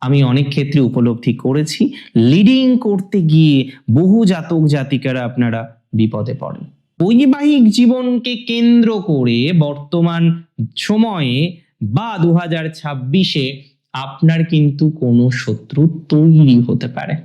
আমি অনেক ক্ষেত্রে উপলব্ধি করেছি, লিডিং করতে গিয়ে বহু জাতক জাতিকারা আপনারা বিপদে পড়েন। বৈবাহিক জীবনকে কেন্দ্র করে বর্তমান সময়ে বা 2026-এ আপনার কিন্তু কোনো শত্রু তৈরি হতে পারে।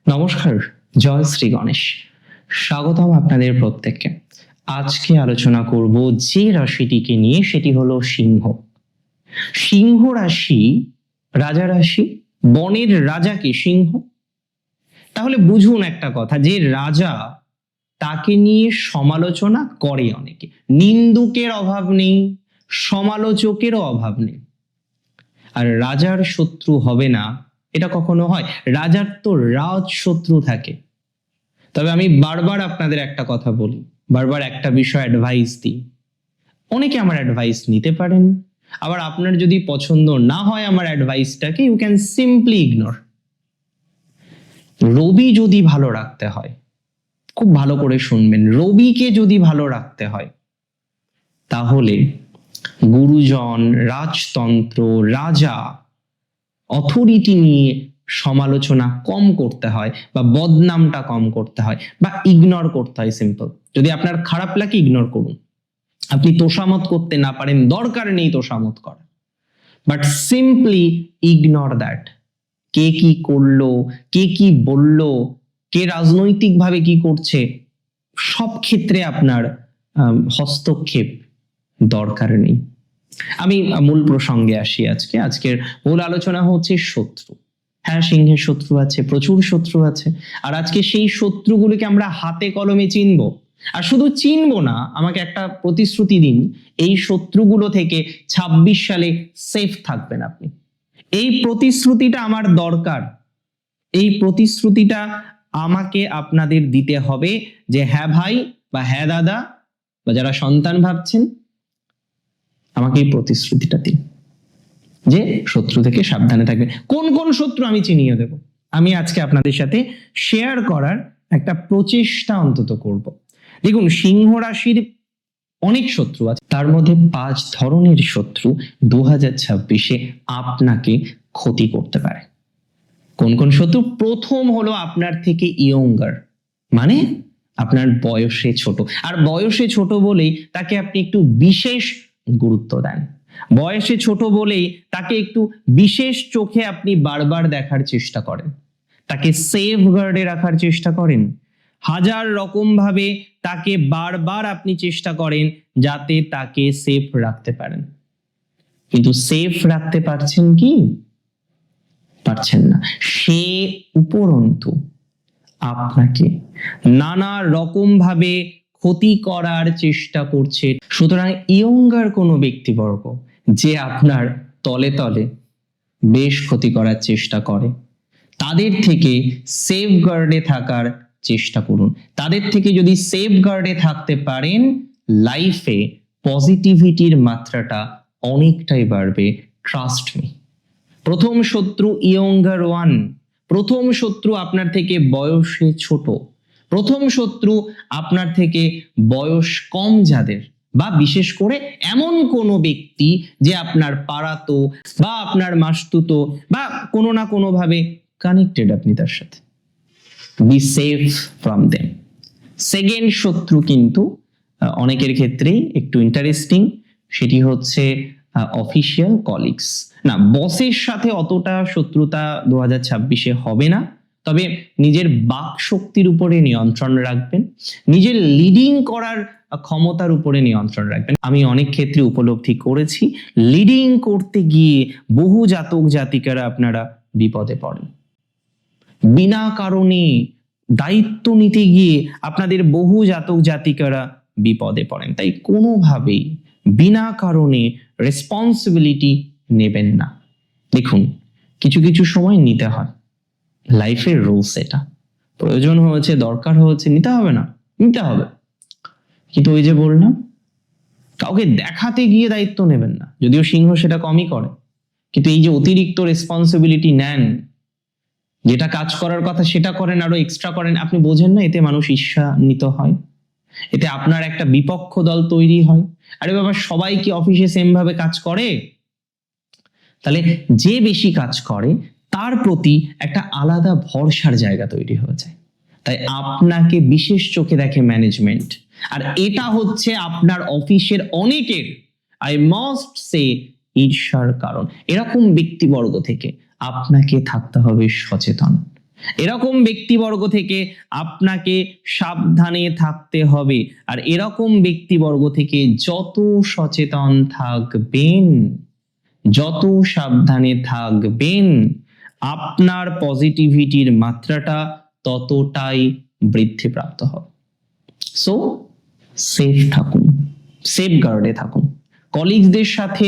নমস্কার, জয় শ্রী গণেশ। স্বাগতম আপনাদের প্রত্যেককে। আজকে আলোচনা করব যে রাশিটিকে নিয়ে, সেটি হলো সিংহ। সিংহ রাশি রাজা রাশি, বনের রাজাকে সিংহ। তাহলে বুঝুন একটা কথা, যে রাজা তাকে নিয়ে সমালোচনা করে অনেকে, নিন্দুকের অভাব নেই, সমালোচকেরও অভাব নেই। আর রাজার শত্রু হবে না এটা কখনো হয়? রাজার তো রাজ শত্রু থাকে। তবে আমি বারবার আপনাদের একটা কথা বলি, বারবার একটা বিষয় অ্যাডভাইস দিই। অনেকে আমার অ্যাডভাইস নিতে পারেন, আবার আপনার যদি পছন্দ না হয় আমার অ্যাডভাইসটাকে, ইউ ক্যান সিম্পলি ইগনোর। রবি যদি ভালো রাখতে হয়, খুব ভালো করে শুনবেন, রবিকে যদি ভালো রাখতে হয় তাহলে গুরুজন, রাজতন্ত্র, রাজা, অথরিটি নিয়ে সমালোচনা কম করতে হয়, বা বদনামটা কম করতে হয়, বা ইগনোর করতে হয়। সিম্পল। যদি আপনার খারাপ লাগে ইগনোর করুন। আপনি তোষামত করতে না পারেন, দরকার নেই তোষামত করা, বাট সিম্পলি ইগনোর দ্যাট। কে কি করলো, কে কি বললো, কে রাজনৈতিকভাবে কি করছে, সব ক্ষেত্রে আপনার হস্তক্ষেপ দরকার নেই। আমি মূল প্রসঙ্গে আসি। আজকের মূল আলোচনা হচ্ছে শত্রু। হ্যাঁ, সিংহের শত্রু আছে, প্রচুর শত্রু আছে। আর আজকে সেই শত্রুগুলিকে আমরা হাতে কলমে চিনবো। আর শুধু চিনবো না, আমাকে একটা প্রতিশ্রুতি দিন, এই শত্রুগুলো থেকে 26 সালে সেফ থাকবেন আপনি। এই প্রতিশ্রুতিটা আমার দরকার। এই প্রতিশ্রুতিটা আমাকে আপনাদের দিতে হবে যে হ্যাঁ ভাই বা হ্যাঁ দাদা, বা যারা সন্তান ভাবছেন, আমাকে এই প্রতিশ্রুতিটা দিন যে শত্রু থেকে সাবধানে থাকবেন। কোন কোন শত্রু আমি চিনিয়ে দেব, আমি আজকে আপনাদের সাথে শেয়ার করার একটা প্রচেষ্টা অন্তত করব। দেখুন, সিংহ রাশির অনেক শত্রু আছে, তার মধ্যে 5 ধরনের শত্রু 2026-এ আপনাকে ক্ষতি করতে পারে। কোন কোন শত্রু? প্রথম হলো আপনার থেকে ইয়ঙ্গার, মানে আপনার বয়সে ছোট। আর বয়সে ছোট বলেই তাকে আপনি একটু বিশেষ গুরুত্ব দেন, বয়সে ছোট বলেই তাকে একটু বিশেষ চোখে আপনি বারবার দেখার চেষ্টা করেন, তাকে সেফ গার্ডে রাখার চেষ্টা করেন, হাজার রকম ভাবে তাকে বারবার আপনি চেষ্টা করেন যাতে তাকে সেফ রাখতে পারেন। কিন্তু সেফ রাখতে পারছেন কি? পারছেন না। সে উপরন্তু আপনাকে নানা রকম ভাবে ক্ষতি করার চেষ্টা করছে। সুতরাং ইয়ঙ্গার কোনো ব্যক্তিবর্গ যে আপনার তলে তলে বেশ ক্ষতি করার চেষ্টা করে, তাদের থেকে সেফ গার্ডে থাকার চেষ্টা করুন। তাদের থেকে যদি সেফ গার্ডে থাকতে পারেন, লাইফে পজিটিভিটির মাত্রাটা অনেকটাই বাড়বে, ট্রাস্ট মি। প্রথম শত্রু ইয়ঙ্গার 1, প্রথম শত্রু আপনার থেকে বয়সে ছোট, প্রথম শত্রু আপনার থেকে বয়স কম যাদের, বা বিশেষ করে এমন কোনো ব্যক্তি যে আপনার পাড়াতো বা আপনার মাসতুতো বা কোনো না কোনো ভাবে কানেক্টেড আপনি তার সাথে। B safe from them. Second শত্রু কিন্তু অনেকের ক্ষেত্রেই একটু ইন্টারেস্টিং, সেটি হচ্ছে অফিসিয়াল কলিগস। না, বসের সাথে অতটা শত্রুতা 2026-এ হবে না, তবে নিজের বাক শক্তির উপরে নিয়ন্ত্রণ রাখবেন, নিজের লিডিং করার ক্ষমতার উপরে নিয়ন্ত্রণ রাখবেন। আমি অনেক ক্ষেত্রে উপলব্ধি করেছি, লিডিং করতে গিয়ে বহু জাতক জাতিকারা আপনারা বিপদে পড়েন। বিনা কারণে দায়িত্ব নিতে গিয়ে আপনাদের বহু জাতক জাতিকারা বিপদে পড়েন। তাই কোনোভাবেই বিনা কারণে রেসপন্সিবিলিটি নেবেন না। দেখুন, কিছু কিছু সময় নিতে হয়, লাইফের রুলস এটা। প্রয়োজন হয়েছে, দরকার হয়েছে, নিতে হবে না? নিতে হবে। কিন্তু ওই যে বললাম, কাউকে দেখাতে গিয়ে দায়িত্ব নেবেন না, যদিও সিংহ সেটা কমই করে। কিন্তু এই যে অতিরিক্ত রেসপন্সিবিলিটি নেন, যেটা কাজ করার কথা সেটা করেন, আরো এক্সট্রা করেন, আপনি বোঝেন না এতে মানুষ ঈর্ষান্বিত হয়, এতে আপনার একটা বিপক্ষ দল তৈরি হয়। আরে বাবা, সবাই কি অফিসে সেম ভাবে কাজ করে? তাহলে যে বেশি কাজ করে তার প্রতি একটা আলাদা ভরসার জায়গা তৈরি হয়ে যায়। তাই আপনাকে বিশেষ চোখে দেখে ম্যানেজমেন্ট, আর এটা হচ্ছে আপনার অফিসের অনেকের, আই মাস্ট সে, ঈর্ষার কারণ। এরকম ব্যক্তিবর্গ থেকে আপনাকে থাকতে হবে সচেতন, এরকম ব্যক্তিবর্গ থেকে আপনাকে সাবধানে থাকতে হবে। আর এরকম ব্যক্তিবর্গ থেকে যত সচেতন থাকবেন, যত সাবধানে থাকবেন, আপনার পজিটিভিটির মাত্রাটা ততটাই বৃদ্ধিপ্রাপ্ত হবে। সো সেফ থাকুন, সেফ গার্ডে থাকুন। কলিগসদের সাথে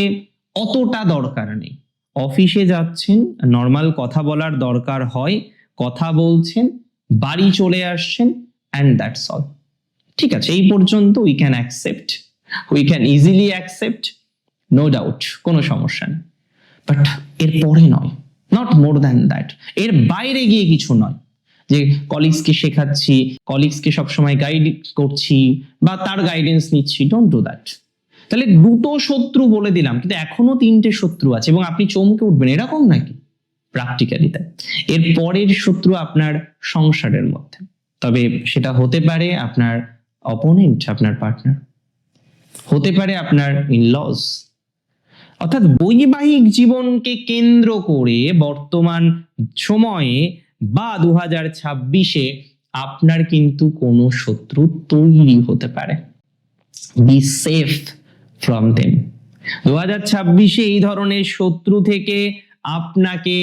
অতটা দরকার নেই, অফিসে যাচ্ছেন, নর্মাল কথা বলার দরকার হয়, কথা বলছেন, বাড়ি চলে আসছেন, অ্যান্ড দ্যাটস অল। ঠিক আছে, এই পর্যন্ত we can accept, we can easily accept, no doubt, কোনো সমস্যা নেই। বাট এর পরে নয়, নট মোর দ্যান দ্যাট, এর বাইরে গিয়ে কিছু নয় যে কলিগসকে শেখাচ্ছি, কলিগসকে সবসময় গাইড করছি বা তার গাইডেন্স নিচ্ছি। Don't do that. তাহলে দুটো শত্রু বলে দিলাম, কিন্তু এখনো তিনটে শত্রু আছে এবং আপনি চমকে উঠবেন, এরকম নাকি? প্র্যাকটিক্যালি তাই। এর পরের শত্রু আপনার সংসারের মধ্যে, তবে সেটা হতে পারে আপনার অপোনেন্ট, আপনার পার্টনার, হতে পারে আপনার ইনলজ। অর্থাৎ বৈবাহিক জীবনকে কেন্দ্র করে বর্তমান সময়ে বা 2026-এ আপনার কিন্তু কোনো শত্রু তৈরি হতে পারে। Be safe from them. 2026-এ এই ধরনের শত্রু থেকে আপনাকে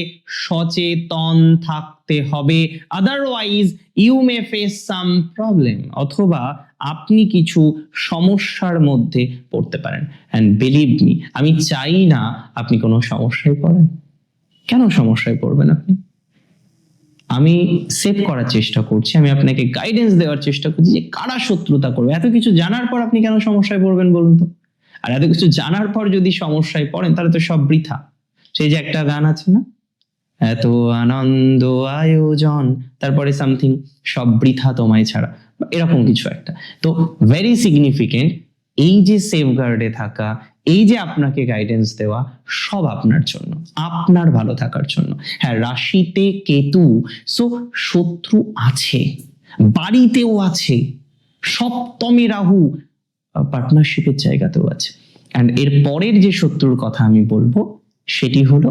সচেতন থাকতে হবে, otherwise you may face some problem, অথবা আপনি কিছু সমস্যার মধ্যে পড়তে পারেন। অ্যান্ড বিলিভ মি, আমি চাই না আপনি কোনো সমস্যায় পড়েন। কেন সমস্যায় পড়বেন আপনি? আমি সেভ করার চেষ্টা করছি, আমি আপনাকে গাইডেন্স দেওয়ার চেষ্টা করছি যে কারা শত্রুতা করবে। এত কিছু জানার পর আপনি কেন সমস্যায় পড়বেন বলুন তো? আর এত কিছু জানার পর যদি সমস্যায় পড়েন তাহলে তো সব বৃথা। সেই যে একটা গান আছে না, এত আনন্দ আয়োজন, তারপরে সামথিং, সব বৃথা তোমায় ছাড়া, এরকম কিছু একটা। তো ভেরি সিগনিফিকেন্ট, এই যে সেফগার্ডে থাকা, এই যে আপনাকে গাইডেন্স দেওয়া, সব আপনার জন্য, আপনার ভালো থাকার জন্য। হ্যাঁ, রাশিতে কেতু, সো শত্রু আছে, বাড়িতেও আছে, সপ্তমে রাহু, পার্টনারশিপের জায়গাতেও আছে। অ্যান্ড এর পরের যে শত্রুর কথা আমি বলবো সেটি হলো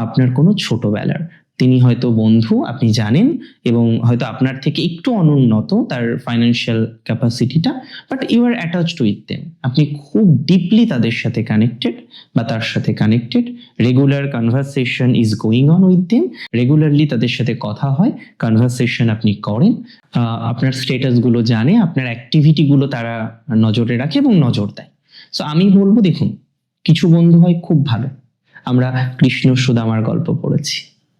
আপনার কোনো ছোটবেলার, তিনি হয়তো বন্ধু, আপনি জানেন, এবং হয়তো আপনার থেকে একটু অনুন্নত তার ফাইন্যান্সিয়াল ক্যাপাসিটিটা, but you are attached with them, আপনি খুব ডিপলি তাদের সাথে কানেক্টেড বা তার সাথে connected, regular conversation is going on with them, regularly তাদের সাথে কথা হয়, কনভারসেশন আপনি করেন, আপনার স্ট্যাটাস গুলো জানে, আপনার অ্যাক্টিভিটি গুলো তারা নজরে রাখে এবং নজর দেয়। সো আমি বলবো, দেখুন, কিছু বন্ধু হয় খুব ভালো, আমরা কৃষ্ণ সুদামার গল্প পড়েছি,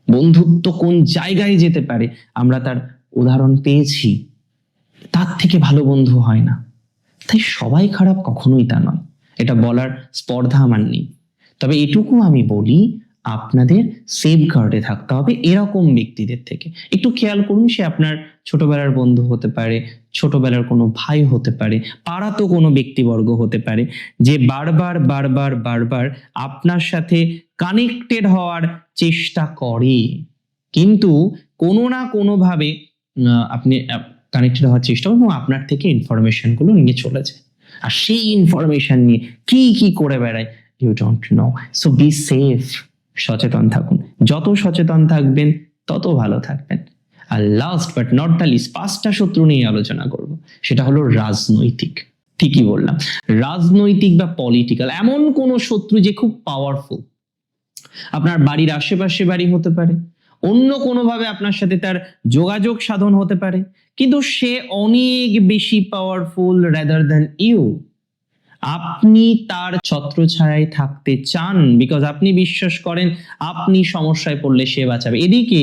বন্ধুত্ব কোন জায়গায় যেতে পারে আমরা তার উদাহরণ পেয়েছি, তার থেকে ভালো বন্ধু হয় না। তাই সবাই খারাপ কখনোই তা নয়, এটা বলার স্পর্ধা আমার নেই। তবে এটুকু আমি বলি, আপনাদের সেফ গার্ডে থাকতে হবে এরকম ব্যক্তিদের থেকে। একটু খেয়াল করুন, সে আপনার ছোটবেলার বন্ধু হতে পারে, ছোটবেলার কোনো ভাই হতে পারে, পাড়াতো কোনো ব্যক্তিবর্গ হতে পারে, যে বারবার বারবার বারবার আপনার সাথে কানেক্টেড হওয়ার চেষ্টা করে, কিন্তু কোনো না কোনো ভাবে আপনি কানেক্টেড হওয়ার চেষ্টা করুন এবং আপনার থেকে ইনফরমেশন গুলো নিয়ে চলে যায়, আর সেই ইনফরমেশন নিয়ে কি কি করে বেড়ায়, you don't know. So be safe, সচেতন থাকুন, যত সচেতন থাকবেন তত ভালো থাকবেন। আর last but not the least, 5টা শত্রু নিয়ে আলোচনা করব, সেটা হলো রাজনৈতিক। ঠিকই বললাম, রাজনৈতিক বা পলিটিক্যাল, এমন কোন শত্রু যে খুব পাওয়ারফুল, আপনার বাড়ির আশেপাশে বাড়ি হতে পারে, অন্য কোনোভাবে আপনার সাথে তার যোগাযোগ সাধন হতে পারে, কিন্তু সে অনেক বেশি পাওয়ারফুল রাদার দ্যান ইউ। আপনি তার ছত্রছায়ায় থাকতে চান, বিকজ আপনি বিশ্বাস করেন আপনি সমস্যায় পড়লে সে বাঁচাবে। এদিকে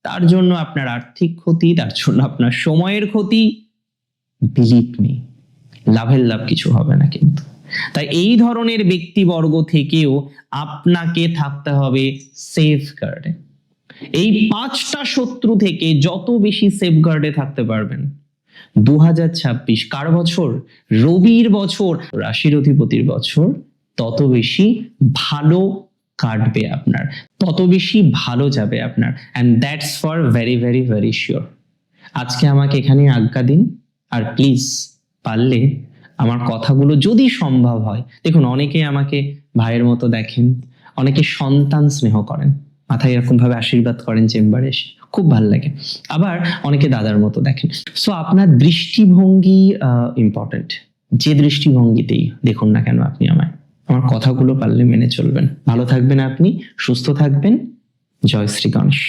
তার জন্য আপনার আর্থিক ক্ষতি, তার জন্য আপনার সময়ের ক্ষতি। বিলিভ মি, লাভের লাভ কিছু হবে না কিন্তু। তাই এই ধরনের ব্যক্তিবর্গ থেকেও আপনাকে থাকতে হবে সেফ গার্ডে। এই 5টা শত্রু থেকে যত বেশি সেফ গার্ডে থাকতে পারবেন, 2026 কার বছর? রবির বছর, রাশির অধিপতির বছর, তত বেশি ভালো কাটবে আপনার, তত বেশি ভালো যাবে আপনার। And that's for very very very sure. আজকে আমাকে এখানে আজ্ঞা দিন, আর প্লিজ পারলে আমার কথাগুলো যদি সম্ভব হয়, দেখুন অনেকে আমাকে ভাইয়ের মতো দেখেন, অনেকে সন্তান স্নেহ করেন, মাথায় এরকম ভাবে আশীর্বাদ করেন চেম্বারে এসে, খুব ভালো লাগে। আবার অনেকে দাদার মতো দেখেন। সো আপনার দৃষ্টিভঙ্গি ইম্পর্টেন্ট। যে দৃষ্টিভঙ্গিতেই দেখুন না কেন আপনি আমায়, আমার কথাগুলো পারলে মেনে চলবেন। ভালো থাকবেন আপনি, সুস্থ থাকবেন। জয় শ্রী গণেশ।